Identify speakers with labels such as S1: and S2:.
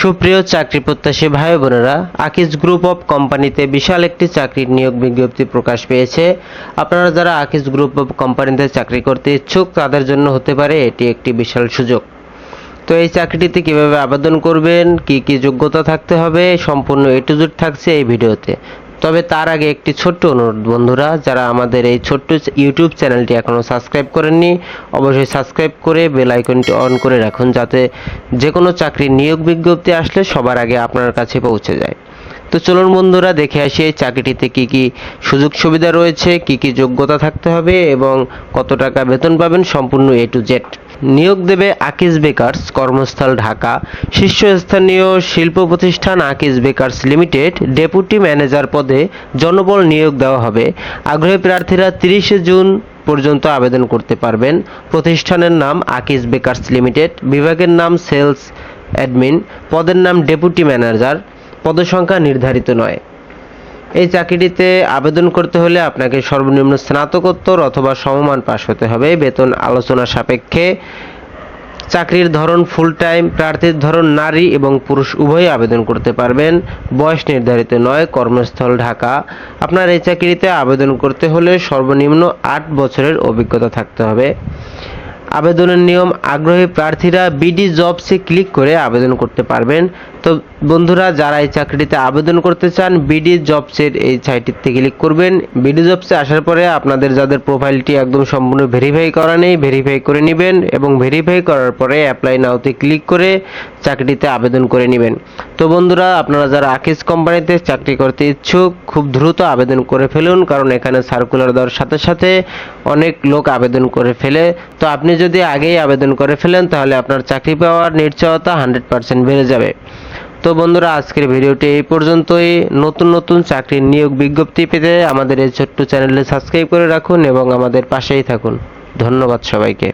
S1: সুপ্রিয় চাকরি প্রত্যাশী ভাই বোনেরা, আকিজ গ্রুপ অফ কোম্পানিতে বিশাল একটি চাকরির নিয়োগ বিজ্ঞপ্তি প্রকাশ পেয়েছে। আপনারা যারা আকিজ গ্রুপ অফ কোম্পানিতে চাকরি করতে ইচ্ছুক তাদের জন্য হতে পারে এটি একটি বিশাল সুযোগ। তো এই চাকরিটিতে কিভাবে আবেদন করবেন, কি কি যোগ্যতা থাকতে হবে, সম্পূর্ণ এ টু জেড থাকছে এই ভিডিওতে। তবে তার আগে একটি ছোট্ট অনুরোধ বন্ধুরা, যারা আমাদের এই ছোট্ট ইউটিউব চ্যানেলটি এখনও সাবস্ক্রাইব করেননি অবশ্যই সাবস্ক্রাইব করে বেল আইকনটি অন করে রাখুন, যাতে যে কোনো চাকরির নিয়োগ বিজ্ঞপ্তি আসলে সবার আগে আপনার কাছে পৌঁছে যায়। তো চলুন বন্ধুরা, দেখে আসি এই চাকরিটিতে কি কি সুযোগ সুবিধা রয়েছে, কি কি যোগ্যতা থাকতে হবে এবং কত টাকা বেতন পাবেন, সম্পূর্ণ এ টু জেড। নিয়োগ দেবে আকিজ বেকার্স, কর্মস্থল ঢাকা। শীর্ষস্থানীয় শিল্প প্রতিষ্ঠান Akij bakers limited, deputy manager পদে জনবল নিয়োগ দেওয়া হবে। আগ্রহী প্রার্থীরা 30 জুন পর্যন্ত আবেদন করতে পারবেন। প্রতিষ্ঠানের নাম আকিজ বেকার্স লিমিটেড, বিভাগের নাম সেলস অ্যাডমিন, পদের নাম ডেপুটি ম্যানেজার, পদসংখ্যা নির্ধারিত নয়। এই চাকরিটিতে আবেদন করতে হলে আপনাকে সর্বনিম্ন স্নাতকোত্তর অথবা সমমান পাশ হতে হবে। বেতন আলোচনা সাপেক্ষে। চাকরির ধরন ফুল টাইম। প্রার্থীর ধরন নারী এবং পুরুষ উভয়ই আবেদন করতে পারবেন। বয়স নির্ধারিত নয়। কর্মস্থল ঢাকা। আপনার এই চাকরিতে আবেদন করতে হলে সর্বনিম্ন 8 বছরের অভিজ্ঞতা থাকতে হবে। আবেদনের নিয়ম: আগ্রহী প্রার্থীরা বিডি জবসে ক্লিক করে আবেদন করতে পারবেন। তো বন্ধুরা, যারা এই চাকরিতে আবেদন করতে চান বিডি জবসের এই সাইটটিতে ক্লিক করবেন। বিডি জবসে আসার পরে আপনাদের যাদের প্রোফাইলটি একদম সম্পূর্ণ ভেরিফাই করা নেই ভেরিফাই করে নেবেন এবং ভেরিফাই করার পরে অ্যাপ্লাই নাওতে ক্লিক করে চাকরিতে আবেদন করে নেবেন। তো বন্ধুরা, আপনারা যারা আকিজ কোম্পানিতে চাকরি করতে ইচ্ছুক খুব দ্রুত আবেদন করে ফেলুন, কারণ এখানে সার্কুলার দেওয়ার সাথে সাথে অনেক লোক আবেদন করে ফেলে। তো আপনি যদি আগেই আবেদন করে ফেলেন তাহলে আপনার চাকরি পাওয়ার নিশ্চয়তা 100% বেড়ে যাবে। তো বন্ধুরা, আজকের ভিডিওটি এই পর্যন্তই। নতুন নতুন চাকরির নিয়োগ বিজ্ঞপ্তি পেতে আমাদের এই ছোট্ট চ্যানেলে সাবস্ক্রাইব করে রাখুন এবং আমাদের পাশেই থাকুন। ধন্যবাদ সবাইকে।